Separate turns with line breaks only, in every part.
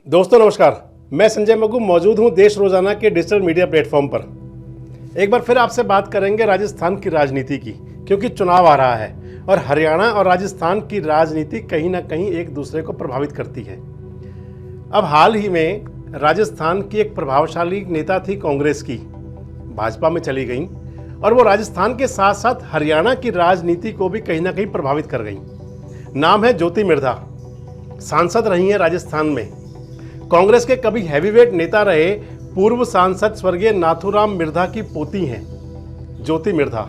दोस्तों नमस्कार, मैं संजय मग्गू मौजूद हूं देश रोजाना के डिजिटल मीडिया प्लेटफॉर्म पर। एक बार फिर आपसे बात करेंगे राजस्थान की राजनीति की, क्योंकि चुनाव आ रहा है और हरियाणा और राजस्थान की राजनीति कहीं ना कहीं एक दूसरे को प्रभावित करती है। अब हाल ही में राजस्थान की एक प्रभावशाली नेता थी कांग्रेस की, भाजपा में चली गई और वो राजस्थान के साथ साथ हरियाणा की राजनीति को भी कहीं ना कहीं प्रभावित कर गई। नाम है ज्योति मिर्धा, सांसद रही हैं राजस्थान में। कांग्रेस के कभी हैवीवेट नेता रहे पूर्व सांसद स्वर्गीय नाथूराम मिर्धा की पोती हैं ज्योति मिर्धा,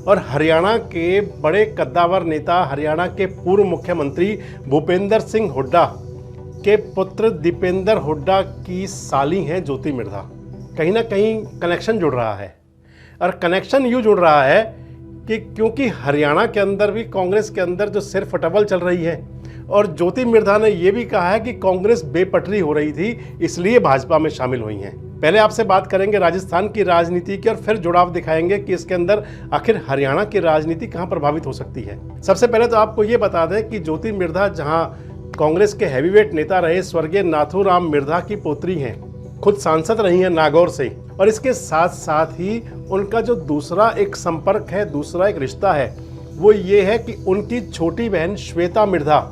और हरियाणा के बड़े कद्दावर नेता हरियाणा के पूर्व मुख्यमंत्री भूपेंद्र सिंह हुड्डा के पुत्र दीपेंद्र हुड्डा की साली हैं ज्योति मिर्धा। कहीं ना कहीं कनेक्शन जुड़ रहा है, और कनेक्शन यूँ जुड़ रहा है कि क्योंकि हरियाणा के अंदर भी कांग्रेस के अंदर जो सिर फटबल चल रही है, और ज्योति मिर्धा ने यह भी कहा है कि कांग्रेस बेपटरी हो रही थी, इसलिए भाजपा में शामिल हुई हैं। पहले आपसे बात करेंगे राजस्थान की राजनीति की और फिर जुड़ाव दिखाएंगे कि इसके अंदर आखिर हरियाणा की राजनीति कहां प्रभावित हो सकती है। सबसे पहले तो आपको ये बता दें कि ज्योति मिर्धा जहां कांग्रेस के हैवीवेट नेता रहे स्वर्गीय नाथूराम मिर्धा की पोत्री हैं, खुद सांसद रही हैं नागौर से, और इसके साथ साथ ही उनका जो दूसरा एक संपर्क है, दूसरा एक रिश्ता है, वो ये है कि उनकी छोटी बहन श्वेता मिर्धा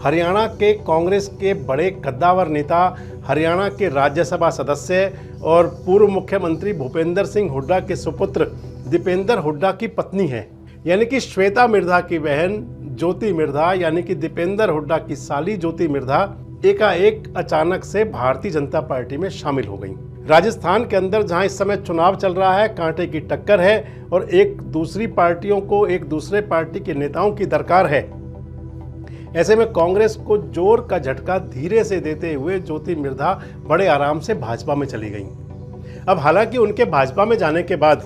हरियाणा के कांग्रेस के बड़े कद्दावर नेता, हरियाणा के राज्यसभा सदस्य और पूर्व मुख्यमंत्री भूपेंद्र सिंह हुड्डा के सुपुत्र दीपेंद्र हुड्डा की पत्नी है। यानी कि श्वेता मिर्धा की बहन ज्योति मिर्धा यानी कि दीपेंद्र हुड्डा की साली ज्योति मिर्धा एकाएक अचानक से भारतीय जनता पार्टी में शामिल हो गई। राजस्थान के अंदर जहां इस समय चुनाव चल रहा है, कांटे की टक्कर है और एक दूसरी पार्टियों को एक दूसरे पार्टी के नेताओं की दरकार है, ऐसे में कांग्रेस को जोर का झटका धीरे से देते हुए ज्योति मिर्धा बड़े आराम से भाजपा में चली गई। अब हालांकि उनके भाजपा में जाने के बाद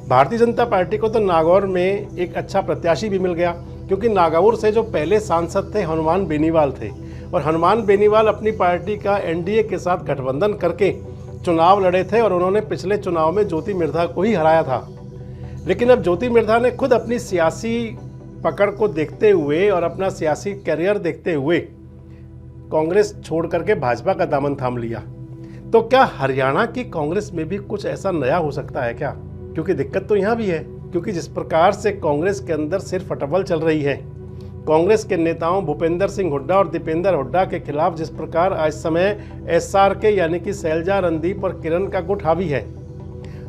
भारतीय जनता पार्टी को तो नागौर में एक अच्छा प्रत्याशी भी मिल गया, क्योंकि नागौर से जो पहले सांसद थे हनुमान बेनीवाल थे, और हनुमान बेनीवाल अपनी पार्टी का एनडीए के साथ गठबंधन करके चुनाव लड़े थे और उन्होंने पिछले चुनाव में ज्योति मिर्धा को ही हराया था। लेकिन अब ज्योति मिर्धा ने खुद अपनी सियासी पकड़ को देखते हुए और अपना सियासी करियर देखते हुए कांग्रेस छोड़ करके भाजपा का दामन थाम लिया। तो क्या हरियाणा की कांग्रेस में भी कुछ ऐसा नया हो सकता है क्या? क्योंकि दिक्कत तो यहाँ भी है, क्योंकि जिस प्रकार से कांग्रेस के अंदर सिर फटबल चल रही है, कांग्रेस के नेताओं भूपेंद्र सिंह हुड्डा और दीपेंद्र हुड्डा के खिलाफ जिस प्रकार आज समय एसआरके यानी कि शैलजा रणदीप और किरण का गुट हावी है,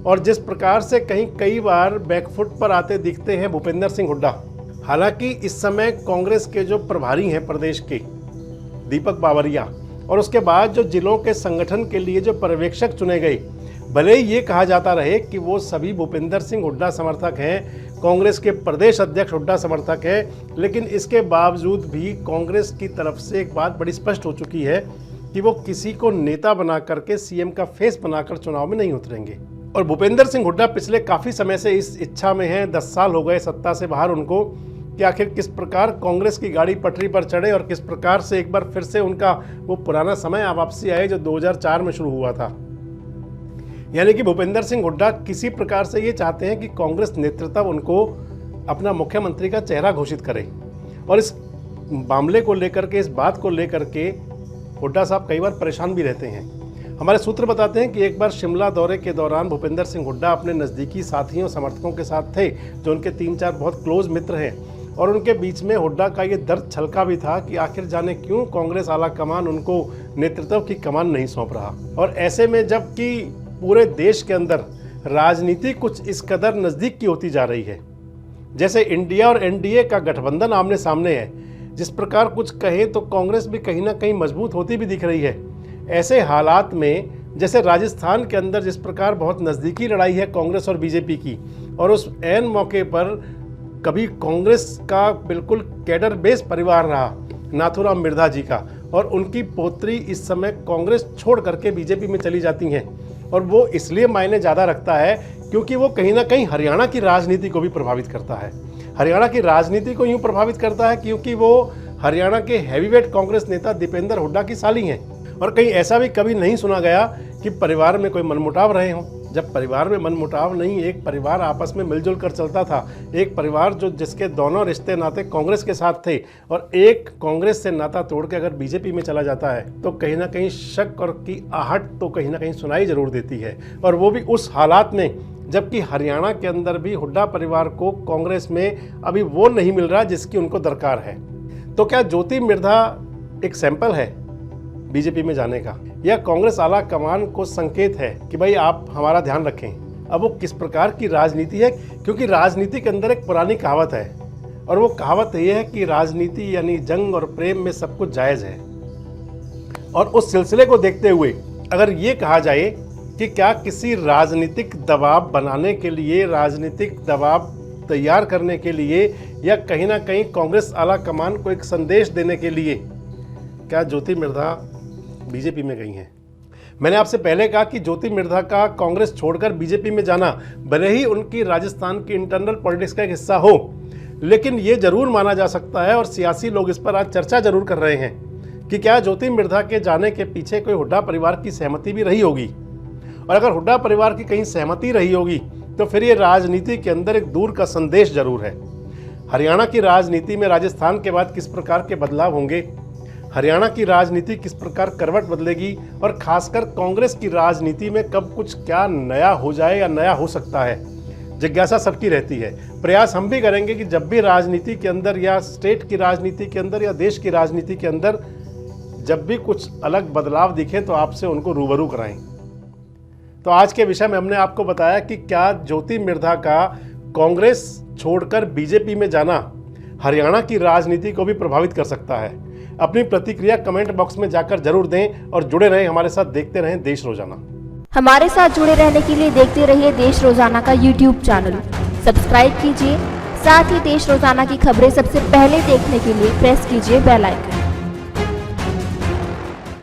और जिस प्रकार से कई बार बैकफुट पर आते दिखते हैं भूपेंद्र सिंह हुड्डा। हालांकि इस समय कांग्रेस के जो प्रभारी हैं प्रदेश के दीपक बावरिया, और उसके बाद जो जिलों के संगठन के लिए जो पर्यवेक्षक चुने गए, भले ही ये कहा जाता रहे कि वो सभी भूपेंद्र सिंह हुड्डा समर्थक हैं, कांग्रेस के प्रदेश अध्यक्ष हुड्डा समर्थक हैं, लेकिन इसके बावजूद भी कांग्रेस की तरफ से एक बात बड़ी स्पष्ट हो चुकी है कि वो किसी को नेता बना करके सीएम का फेस बनाकर चुनाव में नहीं उतरेंगे। और भूपेंद्र सिंह हुड्डा पिछले काफ़ी समय से इस इच्छा में हैं, 10 साल हो गए सत्ता से बाहर उनको, कि आखिर किस प्रकार कांग्रेस की गाड़ी पटरी पर चढ़े और किस प्रकार से एक बार फिर से उनका वो पुराना समय वापसी आए जो 2004 में शुरू हुआ था। यानी कि भूपेंद्र सिंह हुड्डा किसी प्रकार से ये चाहते हैं कि कांग्रेस नेतृत्व उनको अपना मुख्यमंत्री का चेहरा घोषित करे, और इस मामले को लेकर के, इस बात को लेकर के हुड्डा साहब कई बार परेशान भी रहते हैं। हमारे सूत्र बताते हैं कि एक बार शिमला दौरे के दौरान भूपेंद्र सिंह हुड्डा अपने नज़दीकी साथियों समर्थकों के साथ थे, जो उनके 3-4 बहुत क्लोज मित्र हैं, और उनके बीच में हुड्डा का ये दर्द छलका भी था कि आखिर जाने क्यों कांग्रेस आला कमान उनको नेतृत्व की कमान नहीं सौंप रहा। और ऐसे में जबकि पूरे देश के अंदर राजनीति कुछ इस कदर नज़दीक की होती जा रही है, जैसे इंडिया और एनडीए का गठबंधन आमने सामने है, जिस प्रकार कुछ कहें तो कांग्रेस भी कहीं ना कहीं मजबूत होती भी दिख रही है। ऐसे हालात में जैसे राजस्थान के अंदर जिस प्रकार बहुत नज़दीकी लड़ाई है कांग्रेस और बीजेपी की, और उस ऐन मौके पर कभी कांग्रेस का बिल्कुल कैडर बेस परिवार रहा नाथूराम मिर्धा जी का, और उनकी पोत्री इस समय कांग्रेस छोड़ करके बीजेपी में चली जाती हैं, और वो इसलिए मायने ज़्यादा रखता है क्योंकि वो कहीं ना कहीं हरियाणा की राजनीति को भी प्रभावित करता है। हरियाणा की राजनीति को यूँ प्रभावित करता है क्योंकि वो हरियाणा के हैवीवेट कांग्रेस नेता दीपेंद्र हुड्डा की साली हैं, और कहीं ऐसा भी कभी नहीं सुना गया कि परिवार में कोई मनमुटाव रहे हों। जब परिवार में मनमुटाव नहीं, एक परिवार आपस में मिलजुल कर चलता था, एक परिवार जो जिसके दोनों रिश्ते नाते कांग्रेस के साथ थे, और एक कांग्रेस से नाता तोड़ के अगर बीजेपी में चला जाता है तो कहीं ना कहीं शक और की आहट तो कहीं ना कहीं सुनाई जरूर देती है। और वो भी उस हालात में जबकि हरियाणा के अंदर भी हुड्डा परिवार को कांग्रेस में अभी वो नहीं मिल रहा जिसकी उनको दरकार है। तो क्या ज्योति मिर्धा एक सैंपल है बीजेपी में जाने का, या कांग्रेस आला कमान को संकेत है कि भाई आप हमारा ध्यान रखें? अब वो किस प्रकार की राजनीति है, क्योंकि राजनीति के अंदर एक पुरानी कहावत है, और वो कहावत ये है कि राजनीति यानी जंग और प्रेम में सब कुछ जायज़ है। और उस सिलसिले को देखते हुए अगर ये कहा जाए कि क्या किसी राजनीतिक दबाव बनाने के लिए, राजनीतिक दबाव तैयार करने के लिए, या कहीं ना कहीं कांग्रेस आला कमान को एक संदेश देने के लिए क्या ज्योति मिर्धा बीजेपी में गई हैं? मैंने आपसे पहले कहा कि ज्योति मिर्धा का कांग्रेस छोड़कर बीजेपी में जाना भले ही उनकी राजस्थान की इंटरनल पॉलिटिक्स का एक हिस्सा हो, लेकिन ये जरूर माना जा सकता है और सियासी लोग इस पर आज चर्चा जरूर कर रहे हैं कि क्या ज्योति मिर्धा के जाने के पीछे कोई हुड्डा परिवार की सहमति भी रही होगी। और अगर हुड्डा परिवार की कहीं सहमति रही होगी तो फिर ये राजनीति के अंदर एक दूर का संदेश जरूर है। हरियाणा की राजनीति में राजस्थान के बाद किस प्रकार के बदलाव होंगे, हरियाणा की राजनीति किस प्रकार करवट बदलेगी, और खासकर कांग्रेस की राजनीति में कब कुछ क्या नया हो जाए या नया हो सकता है, जिज्ञासा सबकी रहती है। प्रयास हम भी करेंगे कि जब भी राजनीति के अंदर या स्टेट की राजनीति के अंदर या देश की राजनीति के अंदर जब भी कुछ अलग बदलाव दिखे तो आपसे उनको रूबरू कराएं। तो आज के विषय में हमने आपको बताया कि क्या ज्योति मिर्धा का कांग्रेस छोड़कर बीजेपी में जाना हरियाणा की राजनीति को भी प्रभावित कर सकता है। अपनी प्रतिक्रिया कमेंट बॉक्स में जाकर जरूर दें और जुड़े रहें हमारे साथ, देखते रहें देश रोजाना।
हमारे साथ जुड़े रहने के लिए देखते रहिए देश रोजाना का यूट्यूब चैनल सब्सक्राइब कीजिए। साथ ही देश रोजाना की खबरें सबसे पहले देखने के लिए प्रेस कीजिए बेल आइकन।